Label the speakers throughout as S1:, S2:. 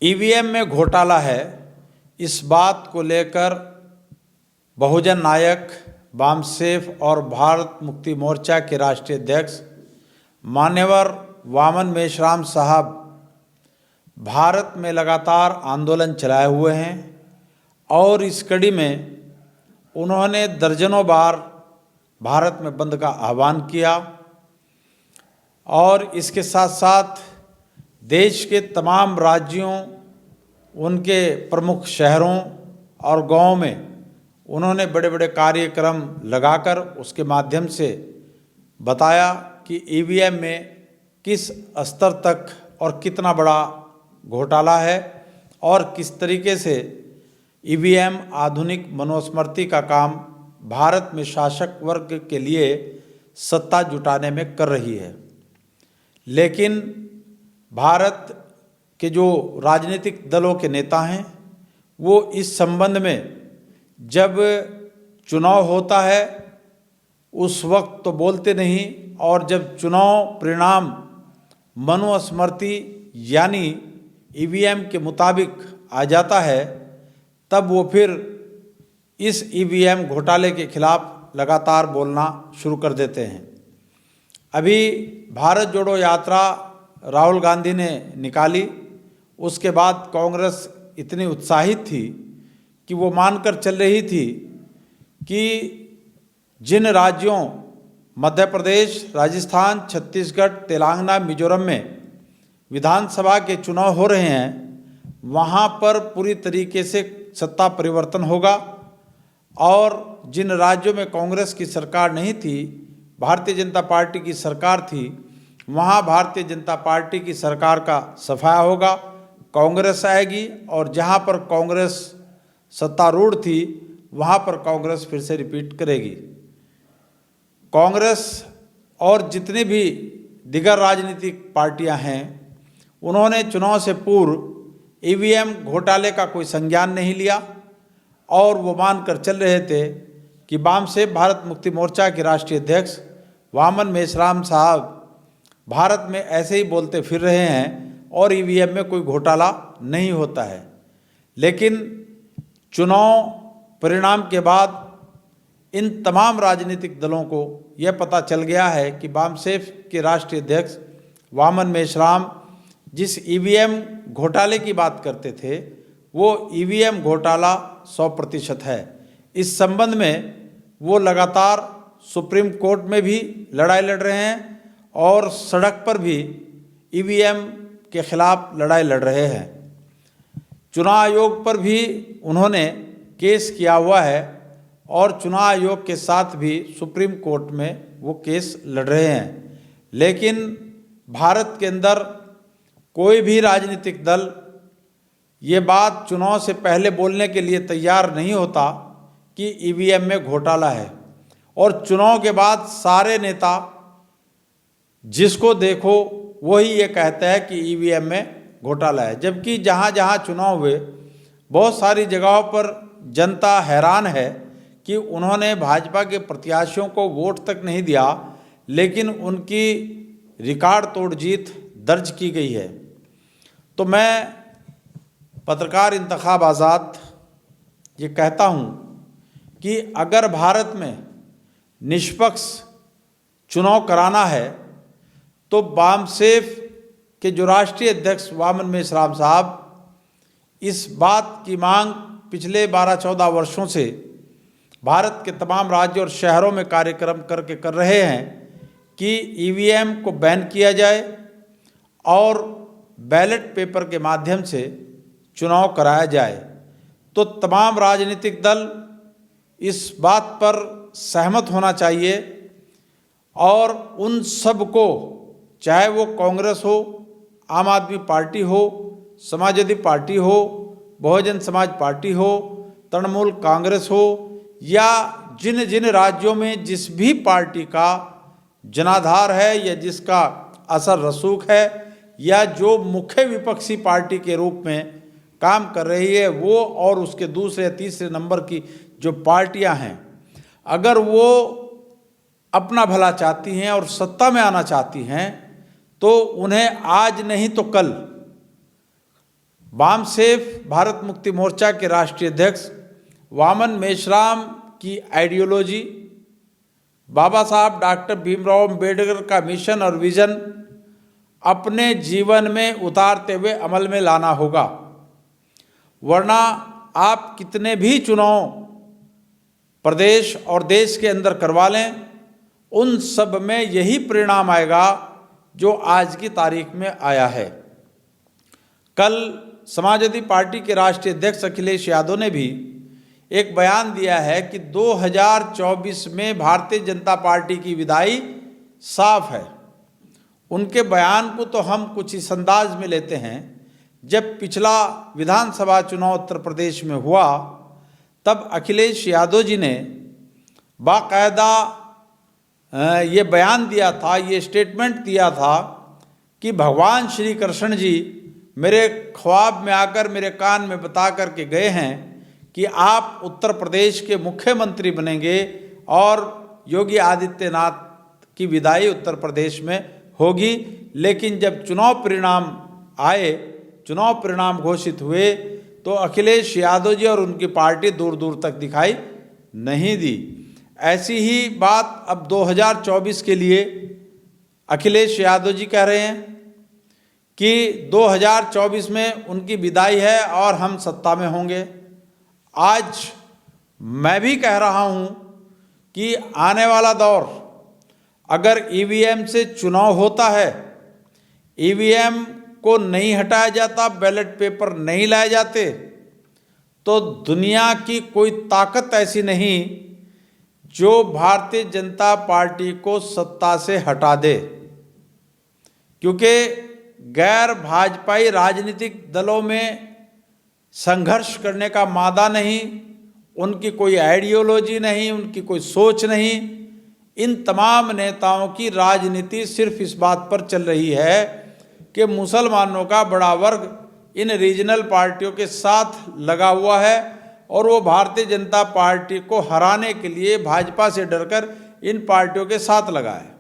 S1: EVM में घोटाला है, इस बात को लेकर बहुजन नायक वामसेफ और भारत मुक्ति मोर्चा के राष्ट्रीय अध्यक्ष मान्यवर वामन मेश्राम साहब भारत में लगातार आंदोलन चलाए हुए हैं और इस कड़ी में उन्होंने दर्जनों बार भारत में बंद का आह्वान किया और इसके साथ साथ देश के तमाम राज्यों, उनके प्रमुख शहरों और गांवों में उन्होंने बड़े बड़े कार्यक्रम लगाकर उसके माध्यम से बताया कि ईवीएम में किस स्तर तक और कितना बड़ा घोटाला है और किस तरीके से ईवीएम आधुनिक मनुस्मृति का काम भारत में शासक वर्ग के लिए सत्ता जुटाने में कर रही है। लेकिन भारत के जो राजनीतिक दलों के नेता हैं वो इस संबंध में जब चुनाव होता है उस वक्त तो बोलते नहीं और जब चुनाव परिणाम मनुस्मृति यानी ईवीएम के मुताबिक आ जाता है तब वो फिर इस ईवीएम घोटाले के खिलाफ लगातार बोलना शुरू कर देते हैं। अभी भारत जोड़ो यात्रा राहुल गांधी ने निकाली, उसके बाद कांग्रेस इतनी उत्साहित थी कि वो मानकर चल रही थी कि जिन राज्यों मध्य प्रदेश, राजस्थान, छत्तीसगढ़, तेलंगाना, मिजोरम में विधानसभा के चुनाव हो रहे हैं वहाँ पर पूरी तरीके से सत्ता परिवर्तन होगा और जिन राज्यों में कांग्रेस की सरकार नहीं थी, भारतीय जनता पार्टी की सरकार थी, वहाँ भारतीय जनता पार्टी की सरकार का सफाया होगा, कांग्रेस आएगी और जहाँ पर कांग्रेस सत्तारूढ़ थी वहाँ पर कांग्रेस फिर से रिपीट करेगी। कांग्रेस और जितनी भी दिगर राजनीतिक पार्टियां हैं उन्होंने चुनाव से पूर्व ईवीएम घोटाले का कोई संज्ञान नहीं लिया और वो मानकर चल रहे थे कि वामसेफ भारत मुक्ति मोर्चा के राष्ट्रीय अध्यक्ष वामन मेश्राम साहब भारत में ऐसे ही बोलते फिर रहे हैं और ईवीएम में कोई घोटाला नहीं होता है। लेकिन चुनाव परिणाम के बाद इन तमाम राजनीतिक दलों को यह पता चल गया है कि वामसेफ के राष्ट्रीय अध्यक्ष वामन मेश्राम जिस ईवीएम घोटाले की बात करते थे वो ईवीएम घोटाला 100% है। इस संबंध में वो लगातार सुप्रीम कोर्ट में भी लड़ाई लड़ रहे हैं और सड़क पर भी ईवीएम के खिलाफ लड़ाई लड़ रहे हैं। चुनाव आयोग पर भी उन्होंने केस किया हुआ है और चुनाव आयोग के साथ भी सुप्रीम कोर्ट में वो केस लड़ रहे हैं। लेकिन भारत के अंदर कोई भी राजनीतिक दल ये बात चुनाव से पहले बोलने के लिए तैयार नहीं होता कि ईवीएम में घोटाला है और चुनाव के बाद सारे नेता जिसको देखो वही ये कहता है कि ईवीएम में घोटाला है। जबकि जहाँ जहाँ चुनाव हुए बहुत सारी जगहों पर जनता हैरान है कि उन्होंने भाजपा के प्रत्याशियों को वोट तक नहीं दिया लेकिन उनकी रिकॉर्ड तोड़ जीत दर्ज की गई है। तो मैं पत्रकार इंतखाब आज़ाद ये कहता हूँ कि अगर भारत में निष्पक्ष चुनाव कराना है तो वामसेफ के जो राष्ट्रीय अध्यक्ष वामन मेश्राम साहब इस बात की मांग पिछले 12-14 वर्षों से भारत के तमाम राज्यों और शहरों में कार्यक्रम करके कर रहे हैं कि ईवीएम को बैन किया जाए और बैलेट पेपर के माध्यम से चुनाव कराया जाए। तो तमाम राजनीतिक दल इस बात पर सहमत होना चाहिए और उन सब को, चाहे वो कांग्रेस हो, आम आदमी पार्टी हो, समाजवादी पार्टी हो, बहुजन समाज पार्टी हो, तृणमूल कांग्रेस हो या जिन जिन राज्यों में जिस भी पार्टी का जनाधार है या जिसका असर रसूख है या जो मुख्य विपक्षी पार्टी के रूप में काम कर रही है वो और उसके दूसरे तीसरे नंबर की जो पार्टियां हैं, अगर वो अपना भला चाहती हैं और सत्ता में आना चाहती हैं तो उन्हें आज नहीं तो कल वामसेफ भारत मुक्ति मोर्चा के राष्ट्रीय अध्यक्ष वामन मेश्राम की आइडियोलॉजी, बाबा साहब डॉक्टर भीमराव अम्बेडकर का मिशन और विजन अपने जीवन में उतारते हुए अमल में लाना होगा, वरना आप कितने भी चुनाव प्रदेश और देश के अंदर करवा लें, उन सब में यही परिणाम आएगा जो आज की तारीख में आया है। कल समाजवादी पार्टी के राष्ट्रीय अध्यक्ष अखिलेश यादव ने भी एक बयान दिया है कि 2024 में भारतीय जनता पार्टी की विदाई साफ है। उनके बयान को तो हम कुछ इस अंदाज में लेते हैं, जब पिछला विधानसभा चुनाव उत्तर प्रदेश में हुआ तब अखिलेश यादव जी ने बाकायदा ये बयान दिया था, ये स्टेटमेंट दिया था कि भगवान श्री कृष्ण जी मेरे ख्वाब में आकर मेरे कान में बता करके गए हैं कि आप उत्तर प्रदेश के मुख्यमंत्री बनेंगे और योगी आदित्यनाथ की विदाई उत्तर प्रदेश में होगी। लेकिन जब चुनाव परिणाम आए, चुनाव परिणाम घोषित हुए, तो अखिलेश यादव जी और उनकी पार्टी दूर दूर तक दिखाई नहीं दी। ऐसी ही बात अब 2024 के लिए अखिलेश यादव जी कह रहे हैं कि 2024 में उनकी विदाई है और हम सत्ता में होंगे। आज मैं भी कह रहा हूं कि आने वाला दौर, अगर ईवीएम से चुनाव होता है, ईवीएम को नहीं हटाया जाता, बैलेट पेपर नहीं लाए जाते, तो दुनिया की कोई ताकत ऐसी नहीं जो भारतीय जनता पार्टी को सत्ता से हटा दे। क्योंकि गैर भाजपाई राजनीतिक दलों में संघर्ष करने का मादा नहीं, उनकी कोई आइडियोलॉजी नहीं, उनकी कोई सोच नहीं। इन तमाम नेताओं की राजनीति सिर्फ इस बात पर चल रही है कि मुसलमानों का बड़ा वर्ग इन रीजनल पार्टियों के साथ लगा हुआ है और वो भारतीय जनता पार्टी को हराने के लिए भाजपा से डरकर इन पार्टियों के साथ लगा है।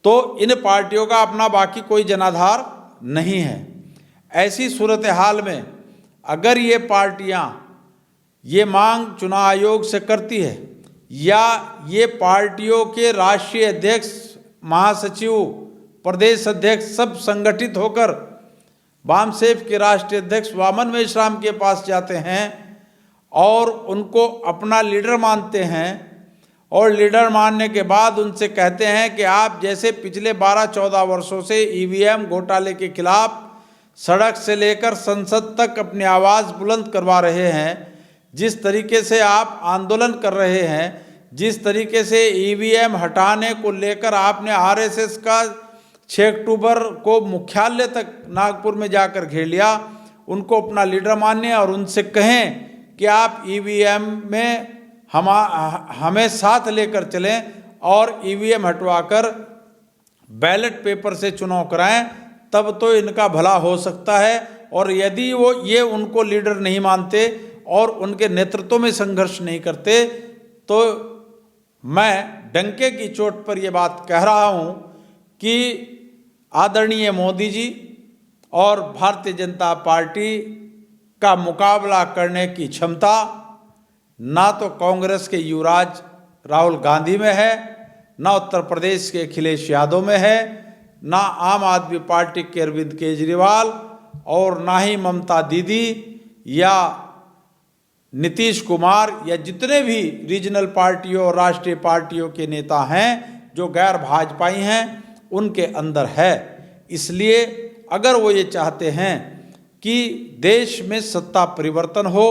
S1: तो इन पार्टियों का अपना बाकी कोई जनाधार नहीं है। ऐसी सूरत हाल में अगर ये पार्टियां ये मांग चुनाव आयोग से करती है या ये पार्टियों के राष्ट्रीय अध्यक्ष, महासचिव, प्रदेश अध्यक्ष सब संगठित होकर वामसेफ के राष्ट्रीय अध्यक्ष वामन मेश्राम के पास जाते हैं और उनको अपना लीडर मानते हैं और लीडर मानने के बाद उनसे कहते हैं कि आप जैसे पिछले 12-14 वर्षों से ईवीएम घोटाले के खिलाफ सड़क से लेकर संसद तक अपनी आवाज़ बुलंद करवा रहे हैं, जिस तरीके से आप आंदोलन कर रहे हैं, जिस तरीके से ईवीएम हटाने को लेकर आपने आरएसएस का 6 अक्टूबर को मुख्यालय तक नागपुर में जाकर घेर लिया, उनको अपना लीडर मानिए और उनसे कहें कि आप ईवीएम में हमें साथ लेकर चलें और ईवीएम हटवाकर बैलेट पेपर से चुनाव कराएं, तब तो इनका भला हो सकता है। और यदि वो ये उनको लीडर नहीं मानते और उनके नेतृत्व में संघर्ष नहीं करते, तो मैं डंके की चोट पर यह बात कह रहा हूं कि आदरणीय मोदी जी और भारतीय जनता पार्टी का मुकाबला करने की क्षमता ना तो कांग्रेस के युवराज राहुल गांधी में है, ना उत्तर प्रदेश के अखिलेश यादव में है, ना आम आदमी पार्टी के अरविंद केजरीवाल और ना ही ममता दीदी या नीतीश कुमार या जितने भी रीजनल पार्टियों और राष्ट्रीय पार्टियों के नेता हैं जो गैर भाजपाई हैं, उनके अंदर है। इसलिए अगर वो ये चाहते हैं कि देश में सत्ता परिवर्तन हो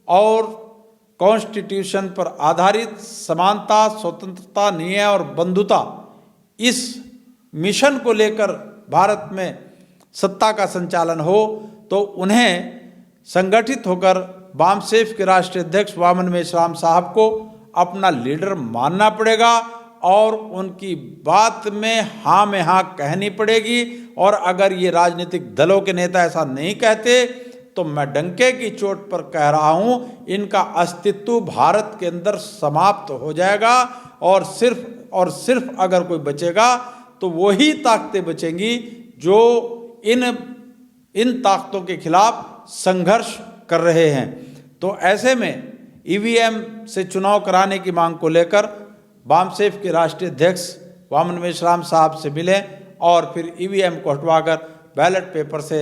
S1: और कॉन्स्टिट्यूशन पर आधारित समानता, स्वतंत्रता, न्याय और बंधुता, इस मिशन को लेकर भारत में सत्ता का संचालन हो, तो उन्हें संगठित होकर वामसेफ के राष्ट्रीय अध्यक्ष वामन मेश्राम साहब को अपना लीडर मानना पड़ेगा और उनकी बात में हाँ में हाँ कहनी पड़ेगी। और अगर ये राजनीतिक दलों के नेता ऐसा नहीं कहते, तो मैं डंके की चोट पर कह रहा हूं, इनका अस्तित्व भारत के अंदर समाप्त हो जाएगा और सिर्फ अगर कोई बचेगा तो वही ताकतें बचेंगी जो इन इन ताकतों के खिलाफ संघर्ष कर रहे हैं। तो ऐसे में ईवीएम से चुनाव कराने की मांग को लेकर वामसेफ के राष्ट्रीय अध्यक्ष वामन मेश्राम साहब से मिले और फिर ईवीएम को हटवाकर बैलेट पेपर से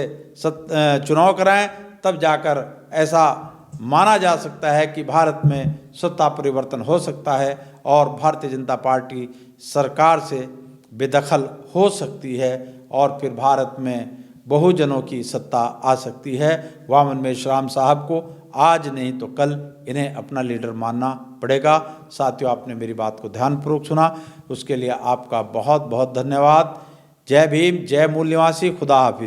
S1: चुनाव कराएं, तब जाकर ऐसा माना जा सकता है कि भारत में सत्ता परिवर्तन हो सकता है और भारतीय जनता पार्टी सरकार से बेदखल हो सकती है और फिर भारत में बहुजनों की सत्ता आ सकती है। वामन मेश्राम साहब को आज नहीं तो कल इन्हें अपना लीडर मानना पड़ेगा। साथियों, आपने मेरी बात को ध्यानपूर्वक सुना, उसके लिए आपका बहुत बहुत धन्यवाद। जय भीम, जय मूल निवासी, खुदा हाफिज।